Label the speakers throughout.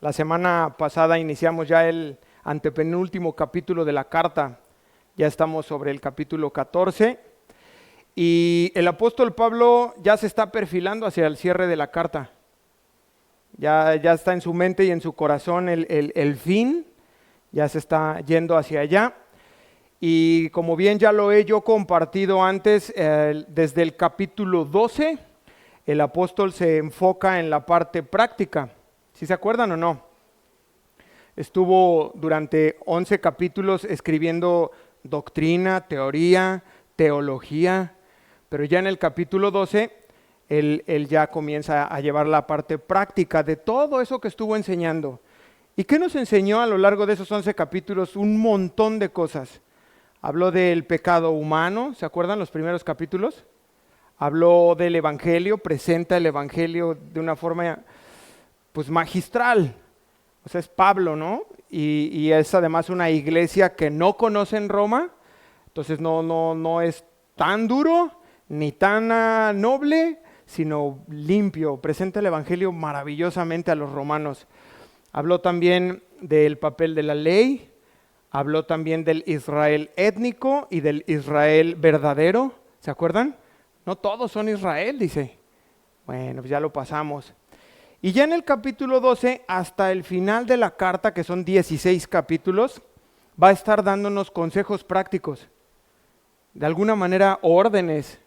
Speaker 1: La semana pasada iniciamos ya el antepenúltimo capítulo de la carta. Ya estamos sobre el capítulo 14 y el apóstol Pablo ya se está perfilando hacia el cierre de la carta. Ya está en su mente y en su corazón el fin, ya se está yendo hacia allá. Y como bien ya lo he yo compartido antes, desde el capítulo 12, el apóstol se enfoca en la parte práctica. ¿Sí se acuerdan o no? Estuvo durante 11 capítulos escribiendo doctrina, teoría, teología, pero ya en el capítulo 12, él ya comienza a llevar la parte práctica de todo eso que estuvo enseñando. ¿Y qué nos enseñó a lo largo de esos 11 capítulos? Un montón de cosas. Habló del pecado humano, ¿se acuerdan los primeros capítulos? Habló del evangelio, presenta el evangelio de una forma pues magistral. O sea, es Pablo, ¿no? Y es además una iglesia que no conoce en Roma, entonces no es tan duro ni tan noble, sino limpio. Presenta el evangelio maravillosamente a los romanos. Habló también del papel de la ley, habló también del Israel étnico y del Israel verdadero. ¿Se acuerdan? No todos son Israel, dice. Bueno, pues ya lo pasamos. Y ya en el capítulo 12, hasta el final de la carta, que son 16 capítulos, va a estar dándonos consejos prácticos. De alguna manera, órdenes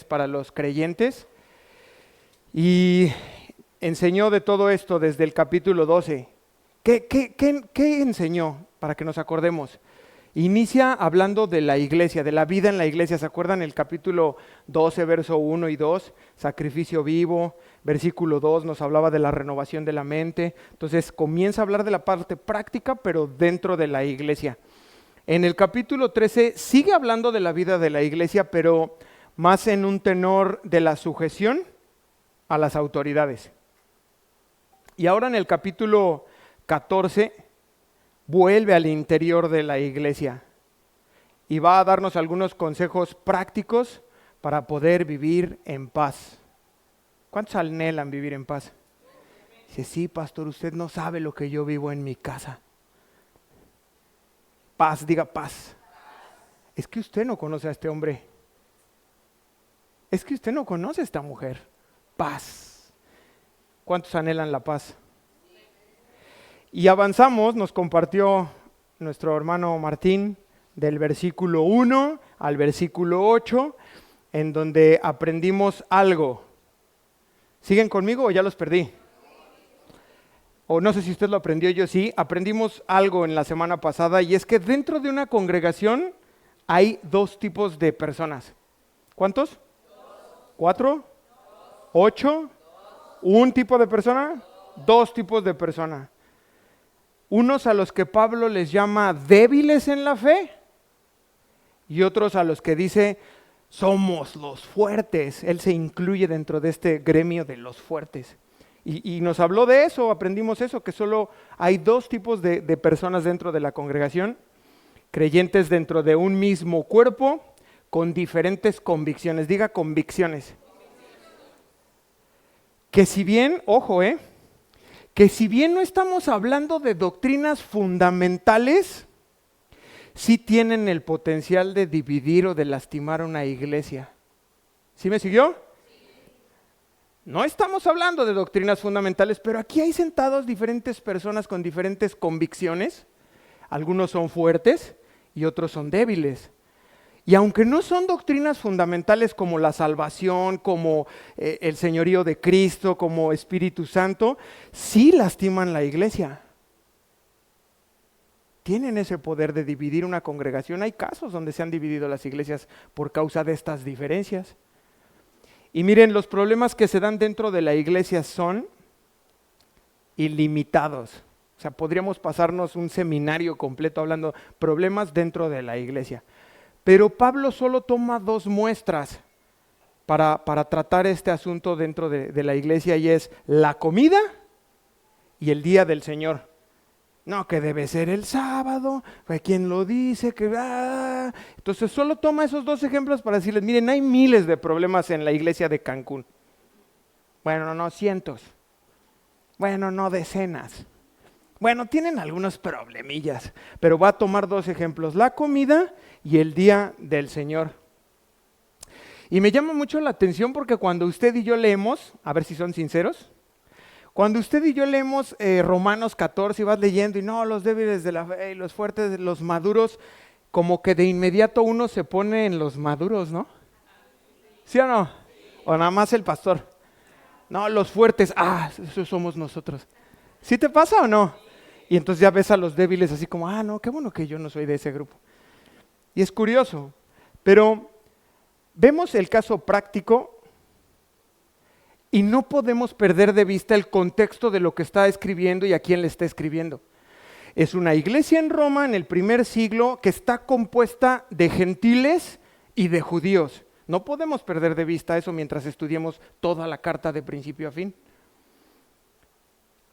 Speaker 1: para los creyentes. Y enseñó de todo esto desde el capítulo 12. ¿Qué enseñó? Para que nos acordemos. Inicia hablando de la iglesia, de la vida en la iglesia. ¿Se acuerdan el capítulo 12, verso 1 y 2? Sacrificio vivo. Versículo 2 nos hablaba de la renovación de la mente. Entonces comienza a hablar de la parte práctica, pero dentro de la iglesia. En el capítulo 13 sigue hablando de la vida de la iglesia, pero más en un tenor de la sujeción a las autoridades. Y ahora en el capítulo 14 vuelve al interior de la iglesia y va a darnos algunos consejos prácticos para poder vivir en paz. ¿Cuántos anhelan vivir en paz? Dice, sí, pastor, usted no sabe lo que yo vivo en mi casa. Paz, diga paz. Es que usted no conoce a este hombre. Es que usted no conoce a esta mujer. Paz. ¿Cuántos anhelan la paz? Y avanzamos, nos compartió nuestro hermano Martín del versículo 1 al versículo 8, en donde aprendimos algo. ¿Siguen conmigo o ya los perdí? O no sé si usted lo aprendió, yo sí. Aprendimos algo en la semana pasada y es que dentro de una congregación hay dos tipos de personas. ¿Cuántos? 4, 8, ¿un tipo de persona? Dos tipos de persona. Unos a los que Pablo les llama débiles en la fe y otros a los que dice somos los fuertes. Él se incluye dentro de este gremio de los fuertes. Y nos habló de eso, aprendimos eso, que solo hay dos tipos de personas dentro de la congregación, creyentes dentro de un mismo cuerpo con diferentes convicciones. Diga convicciones. Que si bien, ojo, que si bien no estamos hablando de doctrinas fundamentales, sí tienen el potencial de dividir o de lastimar a una iglesia. ¿Sí me siguió? No estamos hablando de doctrinas fundamentales, pero aquí hay sentados diferentes personas con diferentes convicciones. Algunos son fuertes y otros son débiles. Y aunque no son doctrinas fundamentales como la salvación, como el señorío de Cristo, como Espíritu Santo, sí lastiman la iglesia. Tienen ese poder de dividir una congregación. Hay casos donde se han dividido las iglesias por causa de estas diferencias. Y miren, los problemas que se dan dentro de la iglesia son ilimitados. O sea, podríamos pasarnos un seminario completo hablando problemas dentro de la iglesia. Pero Pablo solo toma dos muestras para tratar este asunto dentro de la iglesia y es la comida y el día del Señor. No, que debe ser el sábado, ¿quién lo dice? Entonces solo toma esos dos ejemplos para decirles, miren, hay miles de problemas en la iglesia de Cancún. Bueno, no, cientos. Bueno, no decenas. Bueno, tienen algunos problemillas, pero voy a tomar 2 ejemplos, la comida y el día del Señor. Y me llama mucho la atención porque cuando usted y yo leemos, a ver si son sinceros, cuando usted y yo leemos Romanos 14 y vas leyendo y no, los débiles de la fe y los fuertes, los maduros, como que de inmediato uno se pone en los maduros, ¿no? ¿Sí o no? O nada más el pastor. No, los fuertes, esos somos nosotros. ¿Sí te pasa o no? Y entonces ya ves a los débiles así como, no, qué bueno que yo no soy de ese grupo. Y es curioso, pero vemos el caso práctico y no podemos perder de vista el contexto de lo que está escribiendo y a quién le está escribiendo. Es una iglesia en Roma en el primer siglo que está compuesta de gentiles y de judíos. No podemos perder de vista eso mientras estudiemos toda la carta de principio a fin.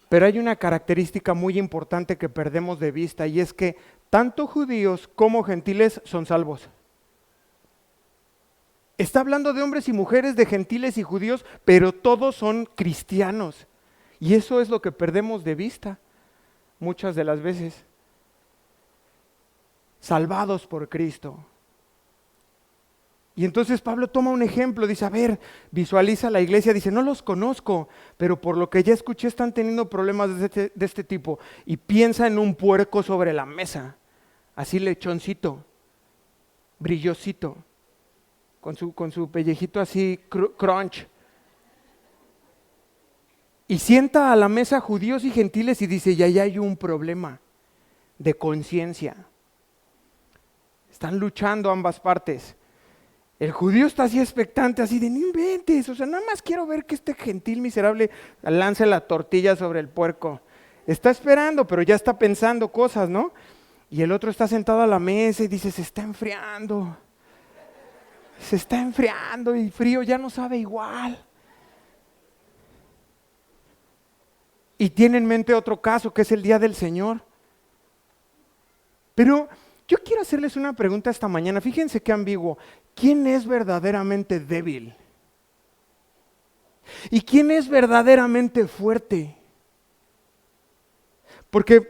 Speaker 1: Pero hay una característica muy importante que perdemos de vista y es que tanto judíos como gentiles son salvos. Está hablando de hombres y mujeres, de gentiles y judíos, pero todos son cristianos. Y eso es lo que perdemos de vista muchas de las veces. Salvados por Cristo. Y entonces Pablo toma un ejemplo, dice, a ver, visualiza la iglesia, dice, no los conozco, pero por lo que ya escuché están teniendo problemas de este tipo. Y piensa en un puerco sobre la mesa, así lechoncito, brillosito, con su pellejito así crunch. Y sienta a la mesa judíos y gentiles y dice, ya hay un problema de conciencia. Están luchando ambas partes. El judío está así expectante, así de no inventes, o sea, nada más quiero ver que este gentil miserable lance la tortilla sobre el puerco. Está esperando, pero ya está pensando cosas, ¿no? Y el otro está sentado a la mesa y dice, se está enfriando y frío ya no sabe igual. Y tiene en mente otro caso, que es el día del Señor. Pero yo quiero hacerles una pregunta esta mañana, fíjense qué ambiguo. ¿Quién es verdaderamente débil? ¿Y quién es verdaderamente fuerte? Porque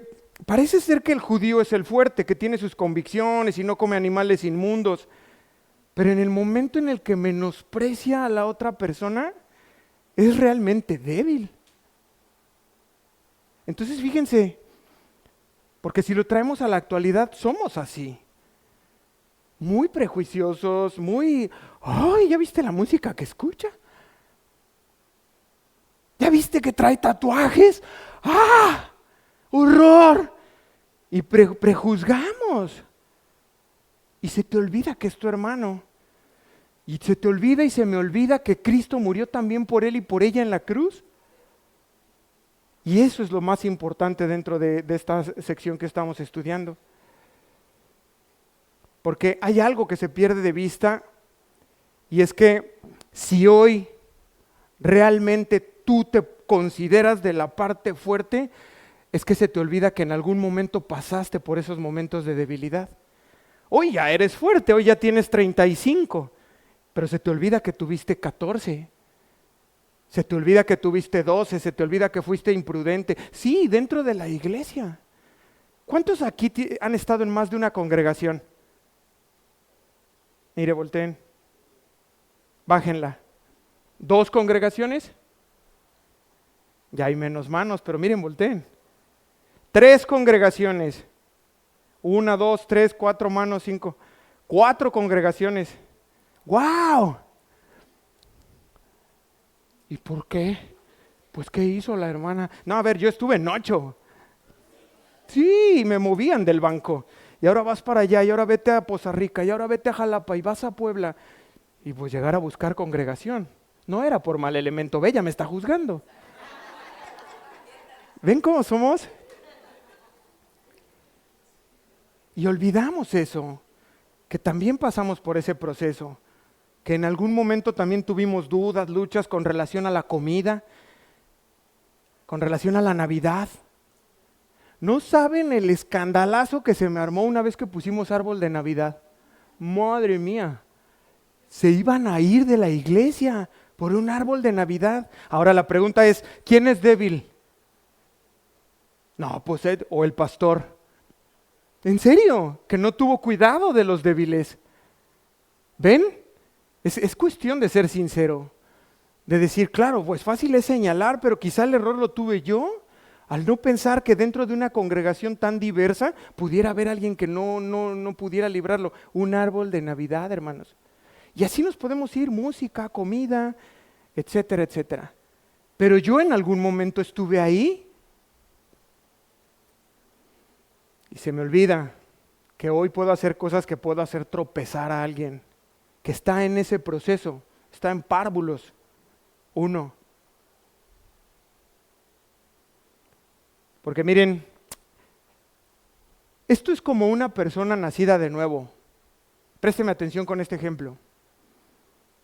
Speaker 1: parece ser que el judío es el fuerte, que tiene sus convicciones y no come animales inmundos. Pero en el momento en el que menosprecia a la otra persona, es realmente débil. Entonces fíjense, porque si lo traemos a la actualidad, somos así. Muy prejuiciosos, ¿ya viste la música que escucha? ¿Ya viste que trae tatuajes? ¡Ah! ¡Horror! Y prejuzgamos. Y se te olvida que es tu hermano. Y se te olvida y se me olvida que Cristo murió también por él y por ella en la cruz. Y eso es lo más importante dentro de esta sección que estamos estudiando. Porque hay algo que se pierde de vista y es que si hoy realmente tú te consideras de la parte fuerte, es que se te olvida que en algún momento pasaste por esos momentos de debilidad. Hoy ya eres fuerte, hoy ya tienes 35, pero se te olvida que tuviste 14. Se te olvida que tuviste 12, se te olvida que fuiste imprudente. Sí, dentro de la iglesia. ¿Cuántos aquí han estado en más de una congregación? Mire, volteen. Bájenla. 2 congregaciones. Ya hay menos manos, pero miren, volteen. 3 congregaciones. 1, 2, 3, 4 manos, 5. 4 congregaciones. ¡Wow! ¿Y por qué? Pues, ¿qué hizo la hermana? No, a ver, yo estuve en 8. Sí, me movían del banco. Y ahora vas para allá, y ahora vete a Poza Rica, y ahora vete a Jalapa, y vas a Puebla. Y pues llegar a buscar congregación. No era por mal elemento, ve, ya me está juzgando. ¿Ven cómo somos? Y olvidamos eso, que también pasamos por ese proceso, que en algún momento también tuvimos dudas, luchas con relación a la comida, con relación a la Navidad. ¿No saben el escandalazo que se me armó una vez que pusimos árbol de Navidad? Madre mía, se iban a ir de la iglesia por un árbol de Navidad. Ahora la pregunta es, ¿quién es débil? No, pues o el pastor. ¿En serio? Que no tuvo cuidado de los débiles. ¿Ven? Es cuestión de ser sincero. De decir, claro, pues fácil es señalar, pero quizá el error lo tuve yo. Al no pensar que dentro de una congregación tan diversa pudiera haber alguien que no pudiera librarlo. Un árbol de Navidad, hermanos. Y así nos podemos ir, música, comida, etcétera, etcétera. Pero yo en algún momento estuve ahí y se me olvida que hoy puedo hacer cosas que puedo hacer tropezar a alguien que está en ese proceso, está en párvulos. Uno. Porque miren, esto es como una persona nacida de nuevo. Présteme atención con este ejemplo.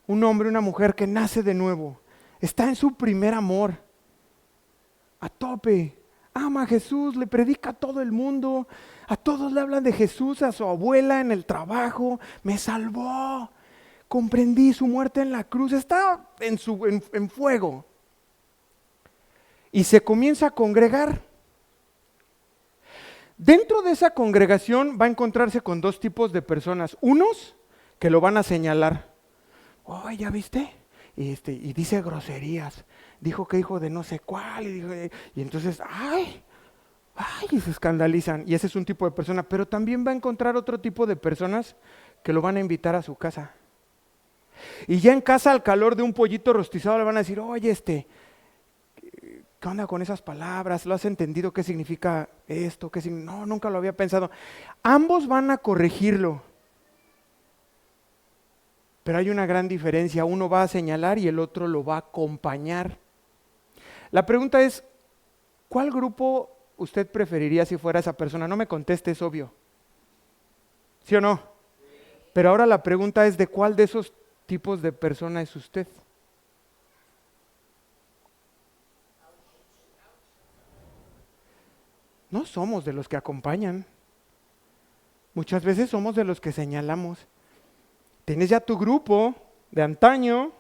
Speaker 1: Un hombre, una mujer que nace de nuevo, está en su primer amor, a tope, ama a Jesús, le predica a todo el mundo, a todos le hablan de Jesús, a su abuela en el trabajo, me salvó, comprendí su muerte en la cruz, está en fuego. Y se comienza a congregar. Dentro de esa congregación va a encontrarse con dos tipos de personas. Unos que lo van a señalar. Oh, ¿ya viste? Y dice groserías. Dijo que hijo de no sé cuál. Y entonces, y se escandalizan. Y ese es un tipo de persona. Pero también va a encontrar otro tipo de personas que lo van a invitar a su casa. Y ya en casa, al calor de un pollito rostizado, le van a decir, oye, ¿qué onda con esas palabras? ¿Lo has entendido? ¿Qué significa esto? No, nunca lo había pensado. Ambos van a corregirlo. Pero hay una gran diferencia. Uno va a señalar y el otro lo va a acompañar. La pregunta es, ¿cuál grupo usted preferiría si fuera esa persona? No me conteste, es obvio. ¿Sí o no? Pero ahora la pregunta es, ¿de cuál de esos tipos de persona es usted? No somos de los que acompañan. Muchas veces somos de los que señalamos. Tienes ya tu grupo de antaño.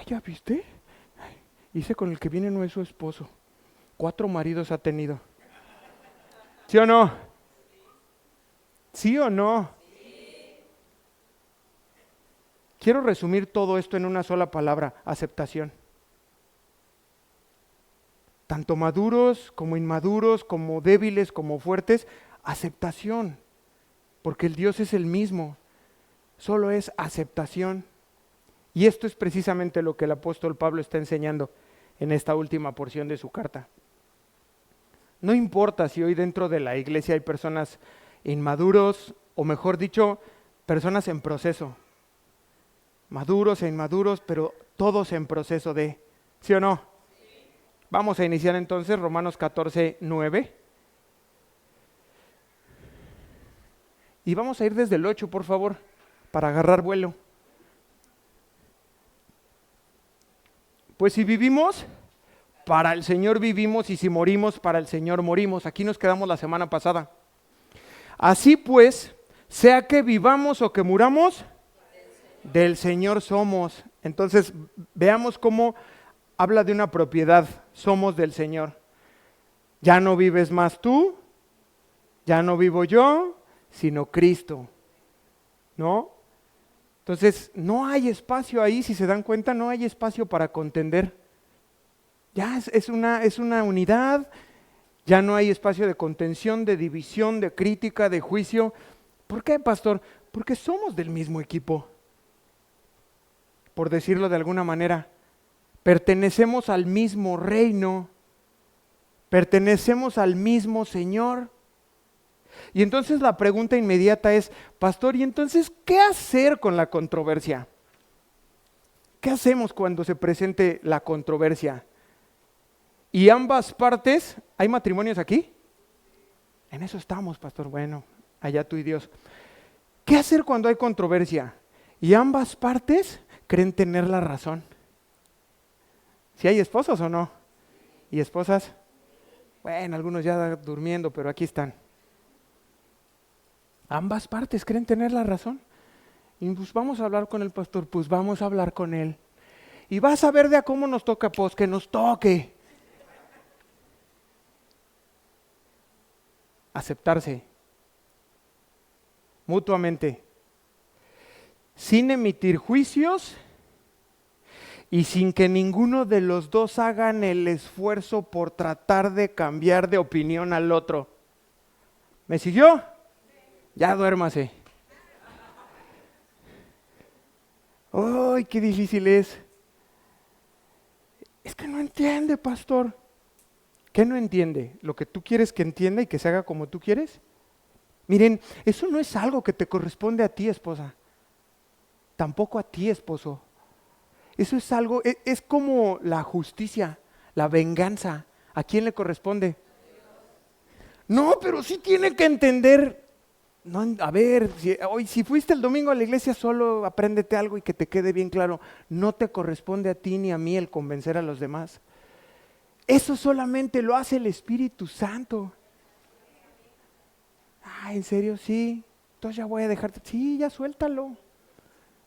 Speaker 1: ¿Ya viste? Dice con el que viene no es su esposo. 4 maridos ha tenido. ¿Sí o no? ¿Sí o no? Quiero resumir todo esto en una sola palabra, aceptación. Tanto maduros como inmaduros, como débiles, como fuertes, aceptación. Porque el Dios es el mismo, solo es aceptación. Y esto es precisamente lo que el apóstol Pablo está enseñando en esta última porción de su carta. No importa si hoy dentro de la iglesia hay personas inmaduros, o mejor dicho, personas en proceso. Maduros e inmaduros, pero todos en proceso de, ¿sí o no? Vamos a iniciar entonces Romanos 14, 9. Y vamos a ir desde el 8, por favor, para agarrar vuelo. Pues si vivimos, para el Señor vivimos, y si morimos, para el Señor morimos. Aquí nos quedamos la semana pasada. Así pues, sea que vivamos o que muramos, del Señor somos. Entonces, veamos cómo habla de una propiedad, somos del Señor. Ya no vives más tú, ya no vivo yo, sino Cristo, ¿no? Entonces, no hay espacio ahí, si se dan cuenta, no hay espacio para contender. Ya es una unidad, ya no hay espacio de contención, de división, de crítica, de juicio. ¿Por qué, pastor? Porque somos del mismo equipo, por decirlo de alguna manera. Pertenecemos al mismo reino, pertenecemos al mismo Señor. Y entonces la pregunta inmediata es, pastor, ¿y entonces qué hacer con la controversia? ¿Qué hacemos cuando se presente la controversia? Y ambas partes, ¿hay matrimonios aquí? En eso estamos, pastor. Bueno, allá tú y Dios. ¿Qué hacer cuando hay controversia? Y ambas partes creen tener la razón. ¿Si hay esposos o no? ¿Y esposas? Bueno, algunos ya durmiendo, pero aquí están. Ambas partes creen tener la razón. Y pues vamos a hablar con el pastor, pues vamos a hablar con él. Y vas a ver de a cómo nos toca, pues que nos toque. aceptarse mutuamente, sin emitir juicios y sin que ninguno de los dos hagan el esfuerzo por tratar de cambiar de opinión al otro. ¿Me siguió? Ya duérmase. ¡Ay, qué difícil es! Es que no entiende, pastor. ¿Qué no entiende? ¿Lo que tú quieres que entienda y que se haga como tú quieres? Miren, eso no es algo que te corresponde a ti, esposa. Tampoco a ti, esposo. Eso es algo, es como la justicia, la venganza. ¿A quién le corresponde? No, pero sí tiene que entender. No, a ver, si fuiste el domingo a la iglesia, solo apréndete algo y que te quede bien claro. No te corresponde a ti ni a mí el convencer a los demás. Eso solamente lo hace el Espíritu Santo. Ah, ¿en serio? Sí. Entonces ya voy a dejarte. Sí, ya suéltalo.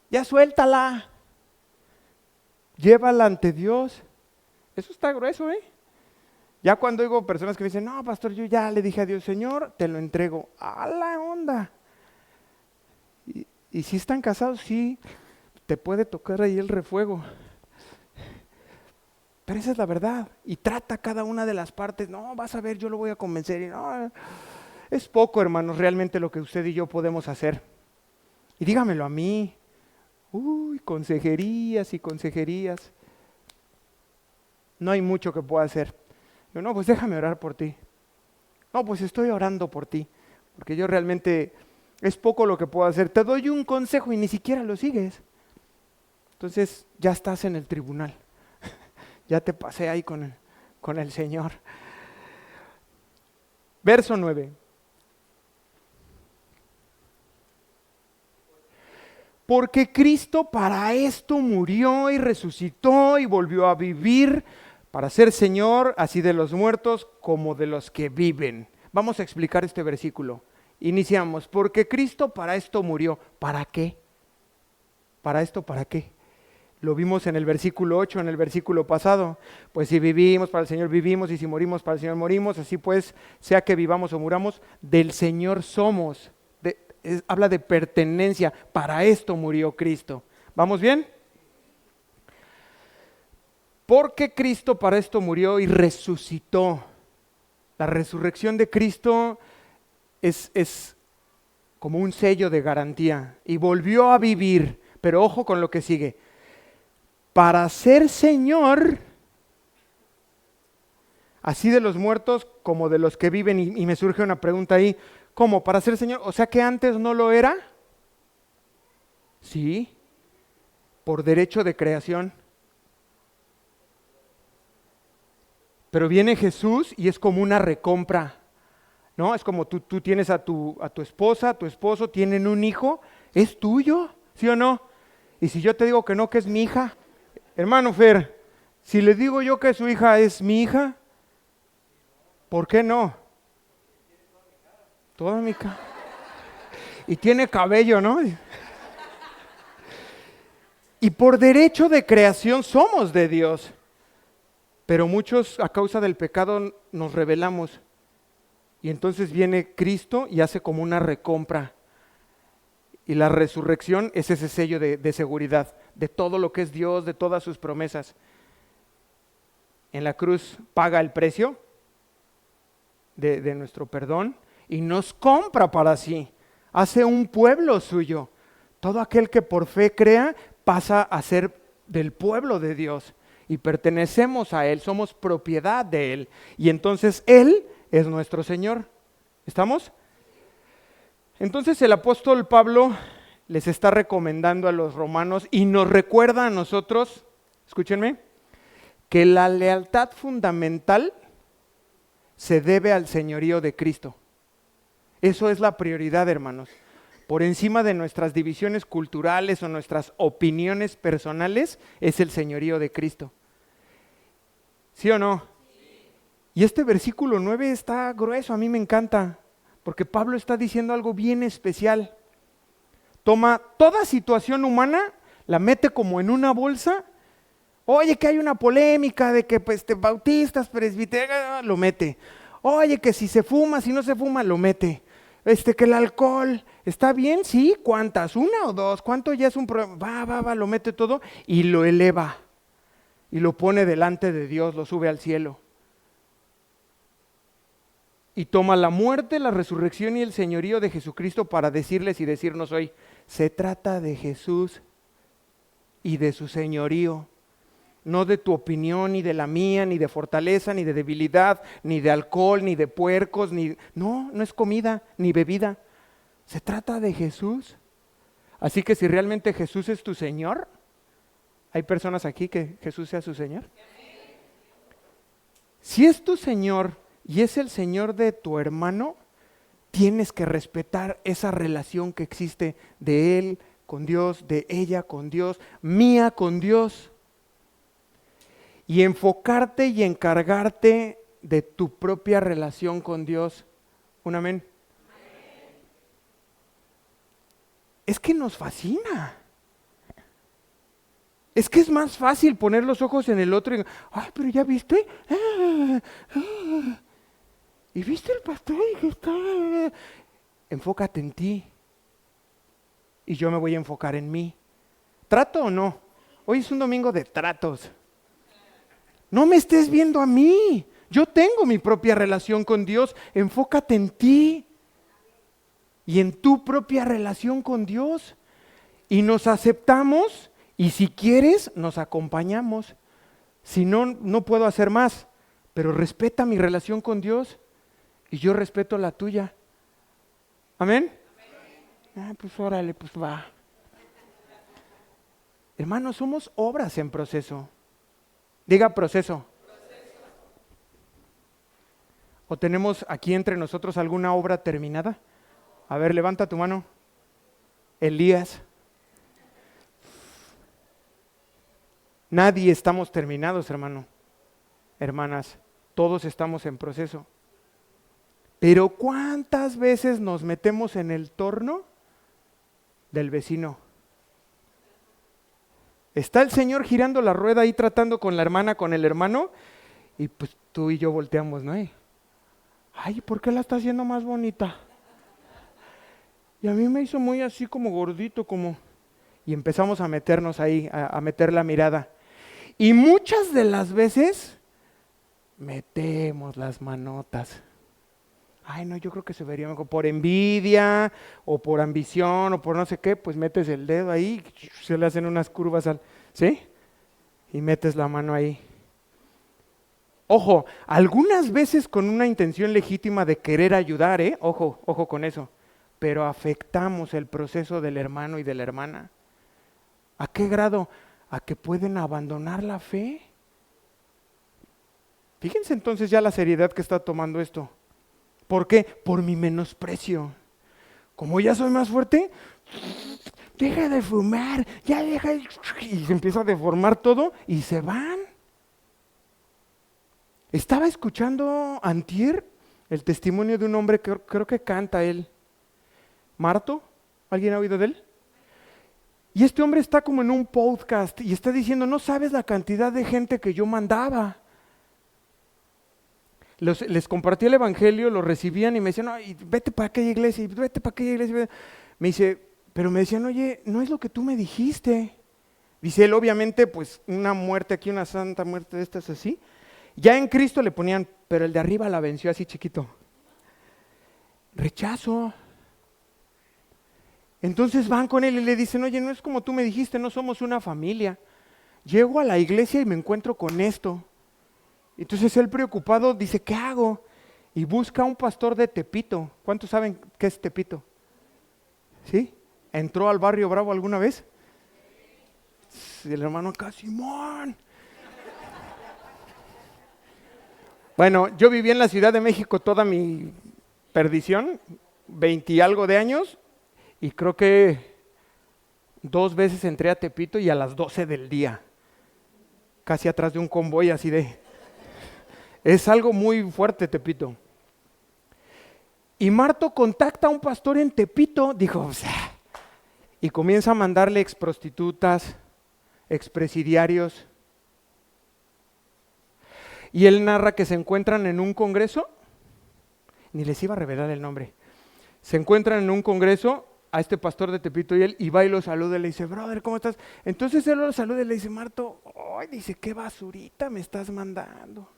Speaker 1: Ya suéltala. Llévala ante Dios. Eso está grueso, ¿eh? Ya cuando oigo personas que me dicen, no, pastor, yo ya le dije a Dios, Señor, te lo entrego. ¡A la onda! Y si están casados, sí, te puede tocar ahí el refuego. Pero esa es la verdad. Y trata cada una de las partes. No, vas a ver, yo lo voy a convencer. Y no, es poco, hermanos, realmente lo que usted y yo podemos hacer. Y dígamelo a mí. Uy, consejerías y consejerías. No hay mucho que pueda hacer. Yo, no, pues déjame orar por ti. No, pues estoy orando por ti. Porque yo realmente, es poco lo que puedo hacer. Te doy un consejo y ni siquiera lo sigues. Entonces, ya estás en el tribunal. Ya te pasé ahí con el Señor. Verso 9. Porque Cristo para esto murió y resucitó y volvió a vivir para ser Señor así de los muertos como de los que viven. Vamos a explicar este versículo. Iniciamos. Porque Cristo para esto murió. ¿Para qué? ¿Para esto para qué? Lo vimos en el versículo 8, en el versículo pasado. Pues si vivimos para el Señor vivimos y si morimos para el Señor morimos. Así pues, sea que vivamos o muramos, del Señor somos. Habla de pertenencia. Para esto murió Cristo. ¿Vamos bien? Porque Cristo para esto murió y resucitó. La resurrección de Cristo es como un sello de garantía. Y volvió a vivir. Pero ojo con lo que sigue. Para ser Señor, así de los muertos como de los que viven. Y me surge una pregunta ahí. ¿Cómo? ¿Para ser Señor? O sea que antes no lo era. Sí, por derecho de creación. Pero viene Jesús y es como una recompra, ¿no? Es como tú tienes a tu esposa, a tu esposo, tienen un hijo, ¿es tuyo? ¿Sí o no? Y si yo te digo que no, que es mi hija, hermano Fer, si le digo yo que su hija es mi hija, ¿por qué no? Toda mi cara. Y tiene cabello, ¿no? Y por derecho de creación somos de Dios. Pero muchos a causa del pecado nos rebelamos. Y entonces viene Cristo y hace como una recompra. Y la resurrección es ese sello de seguridad, de todo lo que es Dios, de todas sus promesas. En la cruz paga el precio de nuestro perdón. Y nos compra para sí, hace un pueblo suyo. Todo aquel que por fe crea pasa a ser del pueblo de Dios y pertenecemos a Él, somos propiedad de Él. Y entonces Él es nuestro Señor. ¿Estamos? Entonces el apóstol Pablo les está recomendando a los romanos y nos recuerda a nosotros, escúchenme, que la lealtad fundamental se debe al señorío de Cristo. Eso es la prioridad, hermanos. Por encima de nuestras divisiones culturales o nuestras opiniones personales, es el señorío de Cristo. ¿Sí o no? Sí. Y este versículo 9 está grueso, a mí me encanta, porque Pablo está diciendo algo bien especial. Toma toda situación humana, la mete como en una bolsa. Oye, que hay una polémica de que bautistas, presbíteros, lo mete. Oye, que si se fuma, si no se fuma, lo mete. Que el alcohol, ¿está bien? Sí, ¿cuántas? ¿Una o dos? ¿Cuánto ya es un problema? Va, lo mete todo y lo eleva. Y lo pone delante de Dios, lo sube al cielo. Y toma la muerte, la resurrección y el señorío de Jesucristo para decirles y decirnos hoy, se trata de Jesús y de su señorío. No de tu opinión, ni de la mía, ni de fortaleza, ni de debilidad, ni de alcohol, ni de puercos, no es comida, ni bebida. Se trata de Jesús. Así que si realmente Jesús es tu Señor, ¿hay personas aquí que Jesús sea su Señor? Si es tu Señor y es el Señor de tu hermano, tienes que respetar esa relación que existe de él con Dios, de ella con Dios, mía con Dios. Y enfocarte y encargarte de tu propia relación con Dios. ¿Un amén? Es que nos fascina. Es que es más fácil poner los ojos en el otro y, ay, pero ya viste. ¿Y viste el pastor? Enfócate en ti. Y yo me voy a enfocar en mí. ¿Trato o no? Hoy es un domingo de tratos. No me estés viendo a mí. Yo tengo mi propia relación con Dios. Enfócate en ti y en tu propia relación con Dios. Y nos aceptamos y si quieres nos acompañamos. Si no, no puedo hacer más. Pero respeta mi relación con Dios y yo respeto la tuya. ¿Amén? Pues órale, pues va. Hermanos, somos obras en proceso. Diga proceso. ¿O tenemos aquí entre nosotros alguna obra terminada? A ver, levanta tu mano. Elías. Nadie estamos terminados, hermano. Hermanas, todos estamos en proceso. Pero ¿cuántas veces nos metemos en el torno del vecino? Está el Señor girando la rueda ahí tratando con la hermana, con el hermano, y pues tú y yo volteamos, ¿no? Ay, ¿por qué la está haciendo más bonita? Y a mí me hizo muy así como gordito, y empezamos a meternos ahí, a meter la mirada. Y muchas de las veces metemos las manotas. Ay, no, yo creo que se vería mejor. Por envidia, o por ambición, o por no sé qué, pues metes el dedo ahí, se le hacen unas curvas ¿sí? Y metes la mano ahí. Ojo, algunas veces con una intención legítima de querer ayudar, ojo con eso. Pero afectamos el proceso del hermano y de la hermana. ¿A qué grado? A que pueden abandonar la fe. Fíjense entonces ya la seriedad que está tomando esto. ¿Por qué? Por mi menosprecio. Como ya soy más fuerte, deja de fumar, ya deja, y se empieza a deformar todo y se van. Estaba escuchando antier el testimonio de un hombre que creo que canta él. ¿Marto? ¿Alguien ha oído de él? Y este hombre está como en un podcast y está diciendo, no sabes la cantidad de gente que yo mandaba. Les compartí el evangelio, lo recibían y me decían, no, vete para aquella iglesia, vete para aquella iglesia. Me dice, pero me decían, oye, no es lo que tú me dijiste. Dice él, obviamente, pues una muerte aquí, una santa muerte de estas así. Ya en Cristo le ponían, pero el de arriba la venció así chiquito. Rechazo. Entonces van con él y le dicen, oye, no es como tú me dijiste, no somos una familia. Llego a la iglesia y me encuentro con esto. Entonces él preocupado dice, ¿qué hago? Y busca a un pastor de Tepito. ¿Cuántos saben qué es Tepito? ¿Sí? ¿Entró al barrio Bravo alguna vez? Y el hermano acá, Simón. Bueno, yo viví en la Ciudad de México toda mi perdición, 20 y algo de años, y creo que 2 veces entré a Tepito y a las 12 del día, casi atrás de un convoy así de... Es algo muy fuerte, Tepito. Y Marto contacta a un pastor en Tepito, dijo, o sea, y comienza a mandarle exprostitutas, expresidiarios. Y él narra que se encuentran en un congreso ni les iba a revelar el nombre. Se encuentran en un congreso a este pastor de Tepito y va y lo saluda y le dice, brother, ¿cómo estás? Entonces él lo saluda y le dice, Marto, ay, dice, qué basurita me estás mandando.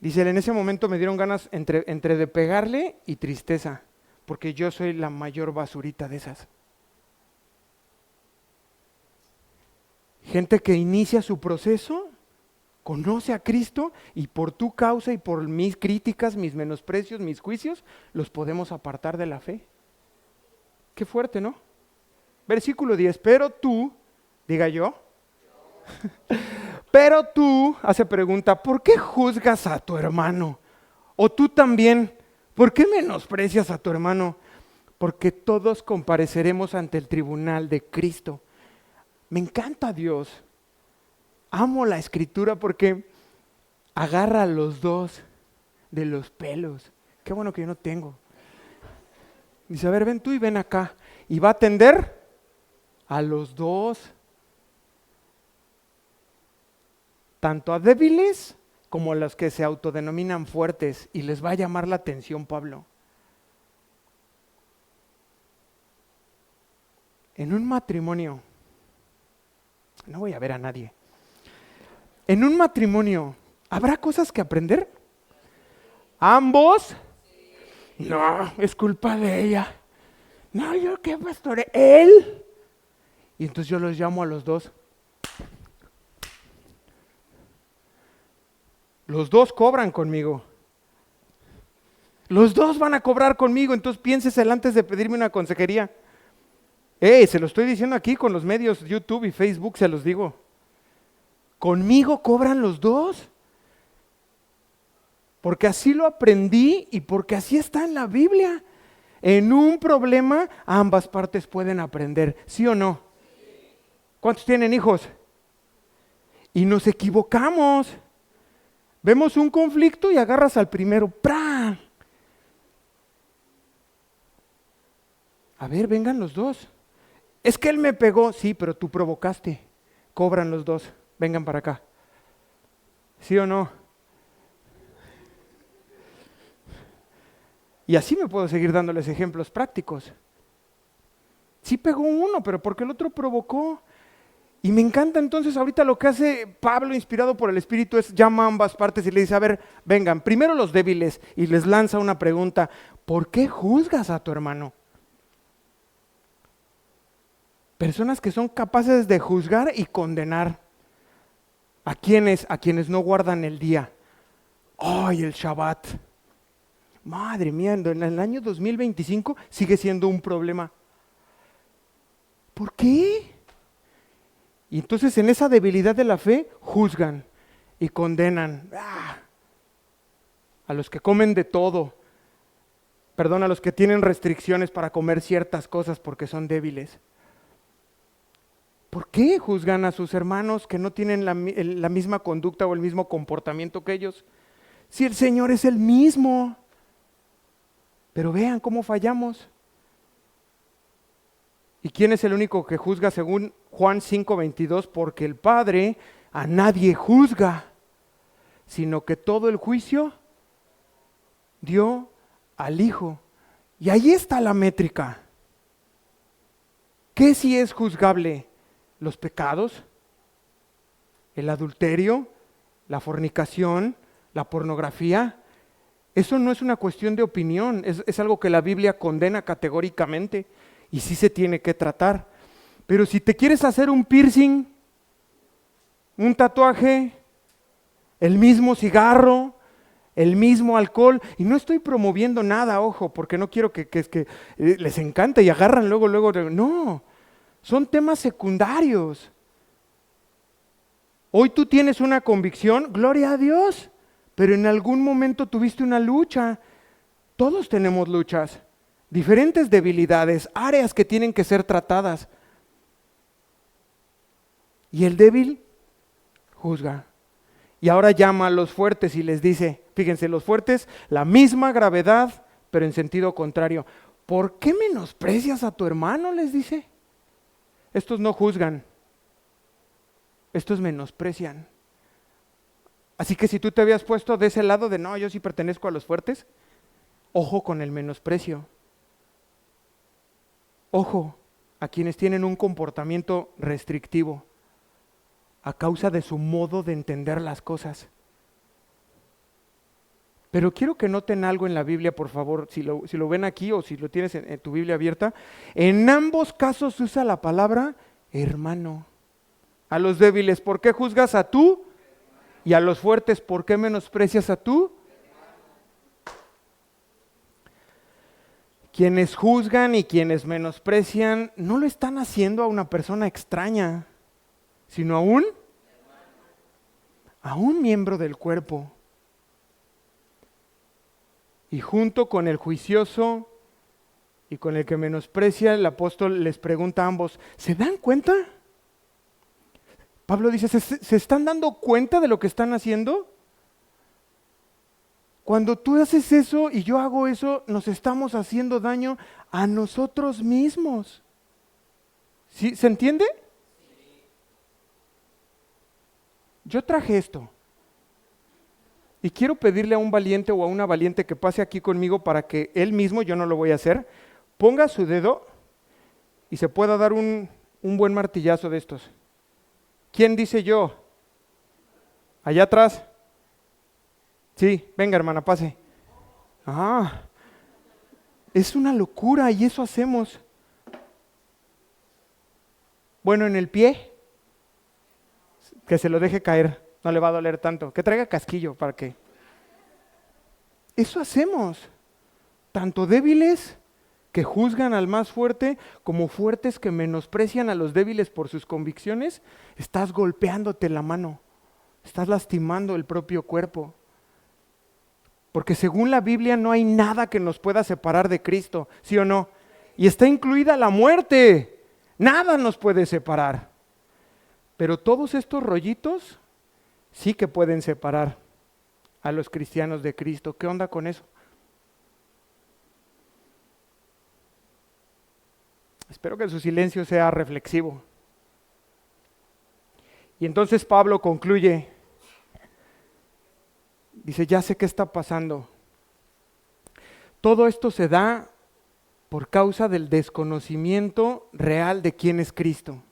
Speaker 1: Dice, en ese momento me dieron ganas entre de pegarle y tristeza, porque yo soy la mayor basurita de esas. Gente que inicia su proceso, conoce a Cristo y por tu causa y por mis críticas, mis menosprecios, mis juicios, los podemos apartar de la fe. Qué fuerte, ¿no? Versículo 10, pero tú, diga yo, pero tú, hace pregunta, ¿por qué juzgas a tu hermano? O tú también, ¿por qué menosprecias a tu hermano? Porque todos compareceremos ante el tribunal de Cristo. Me encanta Dios. Amo la escritura porque agarra a los dos de los pelos. Qué bueno que yo no tengo. Dice, a ver, ven tú y ven acá. Y va a atender a los dos. Tanto a débiles como a los que se autodenominan fuertes. Y les va a llamar la atención Pablo. En un matrimonio, no voy a ver a nadie. En un matrimonio, ¿habrá cosas que aprender? ¿Ambos? No, es culpa de ella. No, yo qué pastor, él. Y entonces yo los llamo a los dos. Los dos cobran conmigo. Los dos van a cobrar conmigo, entonces piénseselo antes de pedirme una consejería. Se lo estoy diciendo aquí con los medios YouTube y Facebook, se los digo. ¿Conmigo cobran los dos? Porque así lo aprendí y porque así está en la Biblia. En un problema, ambas partes pueden aprender, ¿sí o no? ¿Cuántos tienen hijos? Y nos equivocamos. Vemos un conflicto y agarras al primero. ¡Pra! A ver, vengan los dos. Es que él me pegó. Sí, pero tú provocaste. Cobran los dos. Vengan para acá. ¿Sí o no? Y así me puedo seguir dándoles ejemplos prácticos. Sí pegó uno, pero porque el otro provocó. Y me encanta entonces ahorita lo que hace Pablo, inspirado por el Espíritu, es llama a ambas partes y le dice, a ver, vengan, primero los débiles, y les lanza una pregunta, ¿por qué juzgas a tu hermano? Personas que son capaces de juzgar y condenar. ¿A quiénes? A quienes no guardan el día. ¡Ay, el Shabbat! Madre mía, en el año 2025 sigue siendo un problema. ¿Por qué? Y entonces en esa debilidad de la fe juzgan y condenan a los que comen de todo. Perdón, a los que tienen restricciones para comer ciertas cosas porque son débiles. ¿Por qué juzgan a sus hermanos que no tienen la misma conducta o el mismo comportamiento que ellos? Si el Señor es el mismo. Pero vean cómo fallamos. ¿Y quién es el único que juzga según Juan 5:22? Porque el Padre a nadie juzga, sino que todo el juicio dio al Hijo. Y ahí está la métrica. ¿Qué sí es juzgable? Los pecados, el adulterio, la fornicación, la pornografía. Eso no es una cuestión de opinión, es algo que la Biblia condena categóricamente y sí se tiene que tratar. Pero si te quieres hacer un piercing, un tatuaje, el mismo cigarro, el mismo alcohol, y no estoy promoviendo nada, ojo, porque no quiero que les encante y agarran luego, no. Son temas secundarios. Hoy tú tienes una convicción, gloria a Dios, pero en algún momento tuviste una lucha. Todos tenemos luchas, diferentes debilidades, áreas que tienen que ser tratadas. Y el débil juzga. Y ahora llama a los fuertes y les dice, fíjense, los fuertes, la misma gravedad, pero en sentido contrario. ¿Por qué menosprecias a tu hermano? Les dice. Estos no juzgan, estos menosprecian. Así que si tú te habías puesto de ese lado de no, yo sí pertenezco a los fuertes, ojo con el menosprecio. Ojo a quienes tienen un comportamiento restrictivo a causa de su modo de entender las cosas. Pero quiero que noten algo en la Biblia, por favor, si lo ven aquí o si lo tienes en tu Biblia abierta. En ambos casos usa la palabra hermano. A los débiles, ¿por qué juzgas a tú? Y a los fuertes, ¿por qué menosprecias a tú? Quienes juzgan y quienes menosprecian no lo están haciendo a una persona extraña, sino a un miembro del cuerpo. Y junto con el juicioso y con el que menosprecia, el apóstol les pregunta a ambos, ¿se dan cuenta? Pablo dice, ¿se están dando cuenta de lo que están haciendo? Cuando tú haces eso y yo hago eso, nos estamos haciendo daño a nosotros mismos. ¿Sí? ¿Se entiende? Yo traje esto. Y quiero pedirle a un valiente o a una valiente que pase aquí conmigo para que él mismo, yo no lo voy a hacer, ponga su dedo y se pueda dar un buen martillazo de estos. ¿Quién dice yo? Allá atrás. Sí, venga hermana, pase. Ah, es una locura y eso hacemos. Bueno, en el pie, que se lo deje caer, no le va a doler tanto. Que traiga casquillo para que... Eso hacemos. Tanto débiles que juzgan al más fuerte, como fuertes que menosprecian a los débiles por sus convicciones, estás golpeándote la mano, estás lastimando el propio cuerpo. Porque según la Biblia no hay nada que nos pueda separar de Cristo, ¿sí o no? Y está incluida la muerte, nada nos puede separar. Pero todos estos rollitos sí que pueden separar a los cristianos de Cristo. ¿Qué onda con eso? Espero que su silencio sea reflexivo. Y entonces Pablo concluye, dice, ya sé qué está pasando. Todo esto se da por causa del desconocimiento real de quién es Cristo.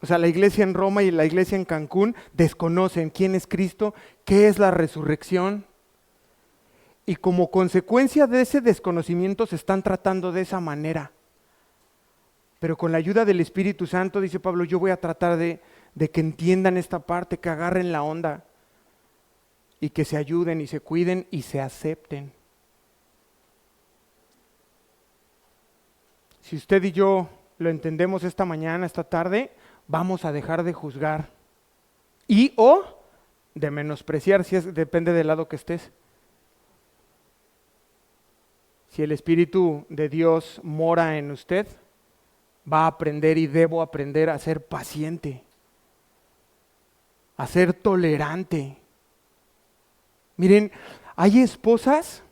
Speaker 1: O sea, la iglesia en Roma y la iglesia en Cancún desconocen quién es Cristo, qué es la resurrección. Y como consecuencia de ese desconocimiento se están tratando de esa manera. Pero con la ayuda del Espíritu Santo, dice Pablo, yo voy a tratar de que entiendan esta parte, que agarren la onda y que se ayuden y se cuiden y se acepten. Si usted y yo lo entendemos esta mañana, esta tarde, vamos a dejar de juzgar y o de menospreciar, depende del lado que estés. Si el Espíritu de Dios mora en usted, va a aprender y debo aprender a ser paciente, a ser tolerante. Miren, hay esposas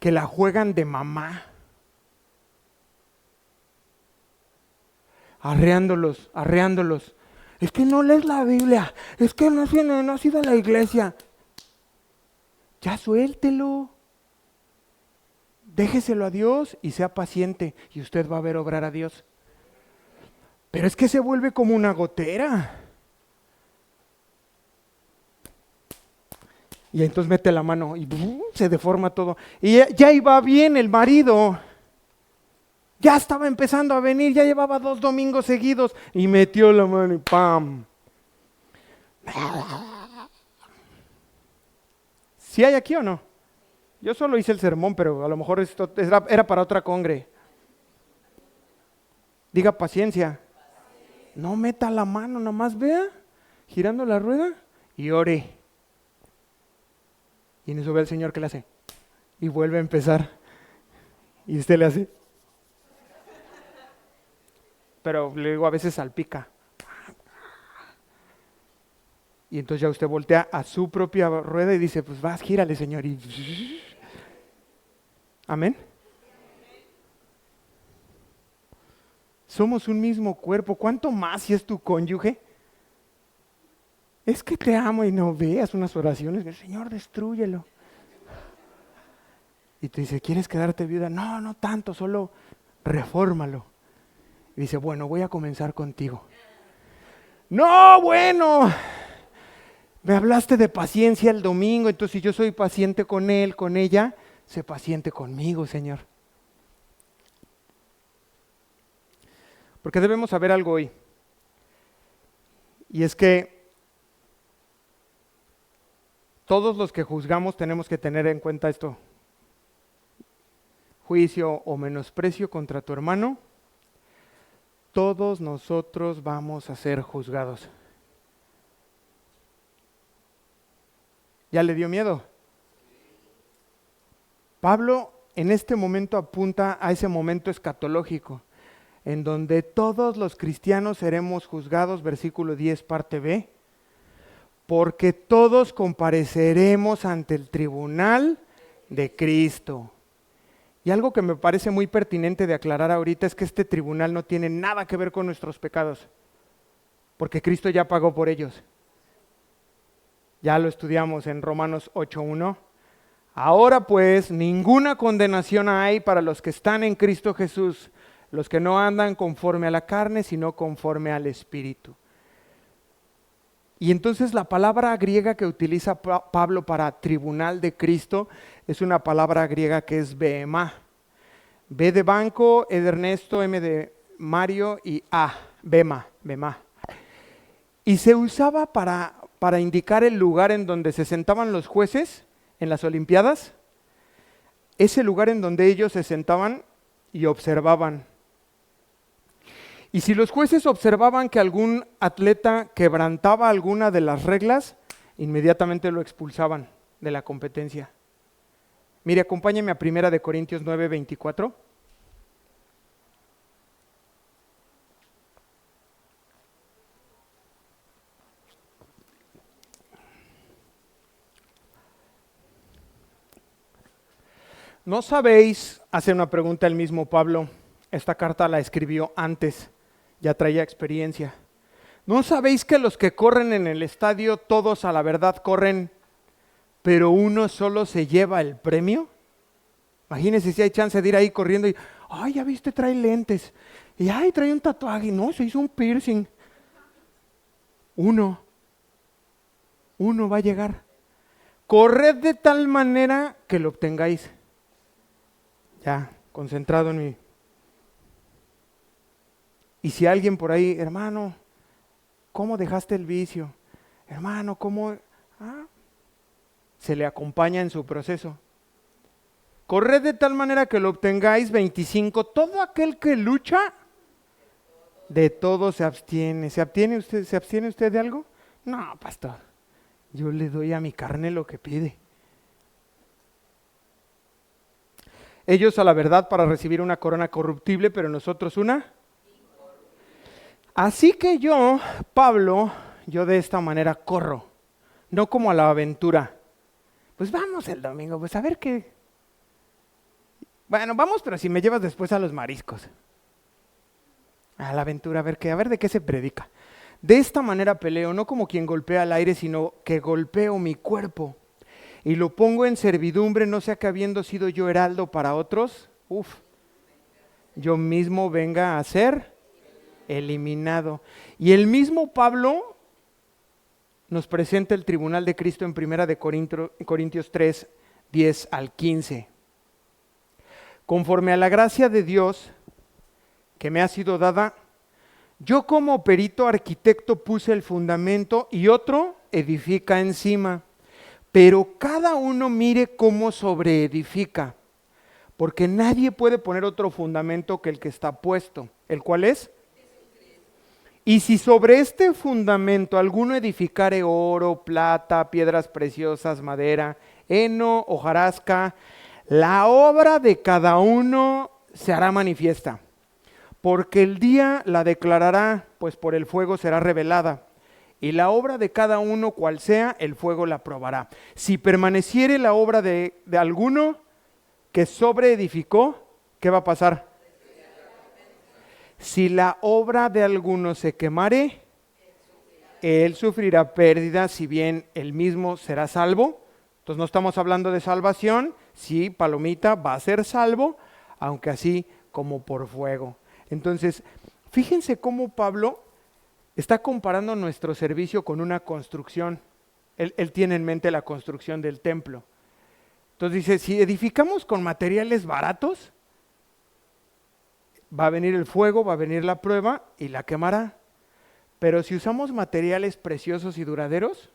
Speaker 1: que la juegan de mamá, arreándolos. Es que no lees la Biblia, es que no has ido a la iglesia. Ya suéltelo. Déjeselo a Dios y sea paciente y usted va a ver obrar a Dios. Pero es que se vuelve como una gotera. Y entonces mete la mano y se deforma todo. Y ya iba bien el marido. Ya estaba empezando a venir, ya llevaba 2 domingos seguidos y metió la mano y ¡pam! ¿Sí hay aquí o no? Yo solo hice el sermón, pero a lo mejor esto era para otra congre. Diga paciencia. No meta la mano, nomás vea, girando la rueda y ore. Y en eso ve el Señor que le hace. Y vuelve a empezar. Y usted le hace. Pero luego a veces salpica. Y entonces ya usted voltea a su propia rueda y dice, pues vas, gírale, Señor. Y... Amén. Somos un mismo cuerpo. ¿Cuánto más si es tu cónyuge? Es que te amo y no veas unas oraciones, el Señor, destrúyelo. Y te dice, ¿quieres quedarte viuda? No, no tanto, solo refórmalo. Y dice, bueno, voy a comenzar contigo. No, bueno, me hablaste de paciencia el domingo, entonces si yo soy paciente con él, con ella, sé paciente conmigo, Señor. Porque debemos saber algo hoy. Y es que todos los que juzgamos tenemos que tener en cuenta esto. Juicio o menosprecio contra tu hermano, todos nosotros vamos a ser juzgados. ¿Ya le dio miedo? Pablo en este momento apunta a ese momento escatológico, en donde todos los cristianos seremos juzgados, versículo 10, parte B, porque todos compareceremos ante el tribunal de Cristo. Y algo que me parece muy pertinente de aclarar ahorita es que este tribunal no tiene nada que ver con nuestros pecados, porque Cristo ya pagó por ellos. Ya lo estudiamos en Romanos 8:1. Ahora pues, ninguna condenación hay para los que están en Cristo Jesús, los que no andan conforme a la carne, sino conforme al Espíritu. Y entonces la palabra griega que utiliza Pablo para tribunal de Cristo es una palabra griega que es bema. B de banco, E de Ernesto, M de Mario y A, bema. Y se usaba para indicar el lugar en donde se sentaban los jueces en las Olimpiadas, ese lugar en donde ellos se sentaban y observaban. Y si los jueces observaban que algún atleta quebrantaba alguna de las reglas, inmediatamente lo expulsaban de la competencia. Mire, acompáñeme a 1 Corintios 9:24. ¿No sabéis? Hace una pregunta el mismo Pablo. Esta carta la escribió antes, ya traía experiencia. ¿No sabéis que los que corren en el estadio, todos a la verdad corren, pero uno solo se lleva el premio? Imagínense si hay chance de ir ahí corriendo y, ay, ya viste, trae lentes. Y, ay, trae un tatuaje. No, se hizo un piercing. Uno va a llegar. Corred de tal manera que lo obtengáis. Ya, concentrado en mí. Y si alguien por ahí, hermano, ¿cómo dejaste el vicio? Hermano, ¿cómo? Se le acompaña en su proceso. Corred de tal manera que lo obtengáis. 25. Todo aquel que lucha, de todo se abstiene. ¿Se abstiene usted de algo? No, pastor. Yo le doy a mi carne lo que pide. Ellos a la verdad para recibir una corona corruptible, pero nosotros una. Así que yo, Pablo, yo de esta manera corro, no como a la aventura. Pues vamos el domingo, pues a ver qué. Bueno, vamos, pero si me llevas después a los mariscos. A la aventura, a ver de qué se predica. De esta manera peleo, no como quien golpea al aire, sino que golpeo mi cuerpo y lo pongo en servidumbre, no sea que habiendo sido yo heraldo para otros, yo mismo venga a ser eliminado. Y el mismo Pablo nos presenta el tribunal de Cristo en 1 Corintios 3, 10 al 15. Conforme a la gracia de Dios que me ha sido dada, yo como perito arquitecto puse el fundamento y otro edifica encima. Pero cada uno mire cómo sobreedifica, porque nadie puede poner otro fundamento que el que está puesto, ¿el cual es? Y si sobre este fundamento alguno edificare oro, plata, piedras preciosas, madera, heno, hojarasca, la obra de cada uno se hará manifiesta, porque el día la declarará, pues por el fuego será revelada. Y la obra de cada uno, cual sea, el fuego la probará. Si permaneciere la obra de alguno que sobreedificó, ¿qué va a pasar? Si la obra de alguno se quemare, él sufrirá pérdida, si bien él mismo será salvo. Entonces no estamos hablando de salvación, sí, palomita va a ser salvo, aunque así como por fuego. Entonces, fíjense cómo Pablo está comparando nuestro servicio con una construcción. Él tiene en mente la construcción del templo. Entonces dice, si edificamos con materiales baratos, va a venir el fuego, va a venir la prueba y la quemará. Pero si usamos materiales preciosos y duraderos,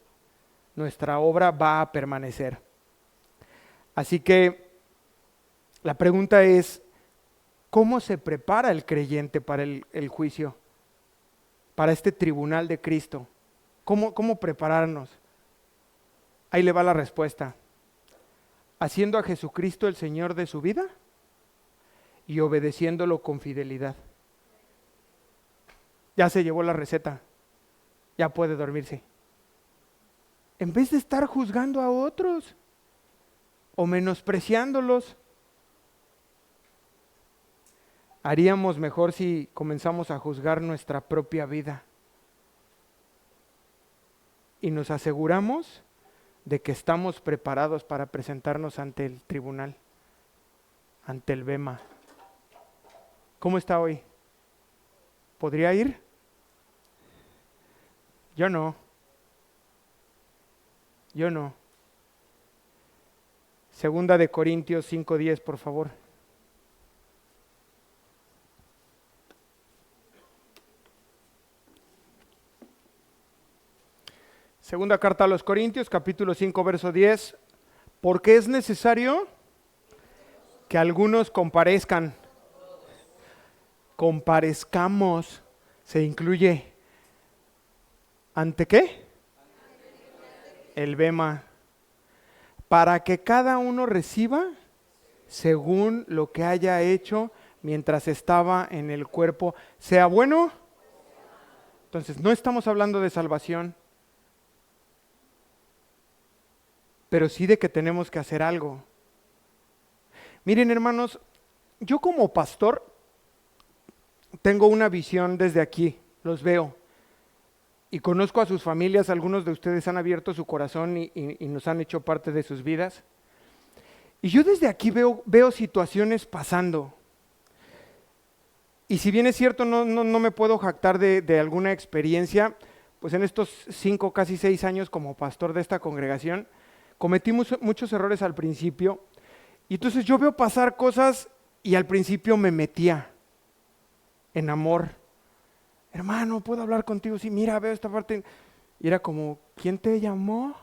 Speaker 1: nuestra obra va a permanecer. Así que la pregunta es, ¿cómo se prepara el creyente para el juicio? Para este tribunal de Cristo. ¿Cómo prepararnos? Ahí le va la respuesta. Haciendo a Jesucristo el Señor de su vida y obedeciéndolo con fidelidad. Ya se llevó la receta, ya puede dormirse. En vez de estar juzgando a otros o menospreciándolos, haríamos mejor si comenzamos a juzgar nuestra propia vida y nos aseguramos de que estamos preparados para presentarnos ante el tribunal, ante el Bema. ¿Cómo está hoy? ¿Podría ir? Yo no. Segunda de Corintios 5:10, por favor. Segunda carta a los Corintios, capítulo 5, verso 10. Porque es necesario que algunos comparezcan. Comparezcamos. Se incluye. ¿Ante qué? El Bema. Para que cada uno reciba según lo que haya hecho mientras estaba en el cuerpo, sea bueno. Entonces, no estamos hablando de salvación, pero sí de que tenemos que hacer algo. Miren, hermanos, yo como pastor tengo una visión desde aquí, los veo. Y conozco a sus familias, algunos de ustedes han abierto su corazón y nos han hecho parte de sus vidas. Y yo desde aquí veo situaciones pasando. Y si bien es cierto, no me puedo jactar de alguna experiencia, pues en estos 5, casi 6 años como pastor de esta congregación, cometí muchos errores al principio. Y entonces yo veo pasar cosas y al principio me metía en amor. Hermano, ¿puedo hablar contigo? Sí, mira, veo esta parte. Y era como, ¿quién te llamó?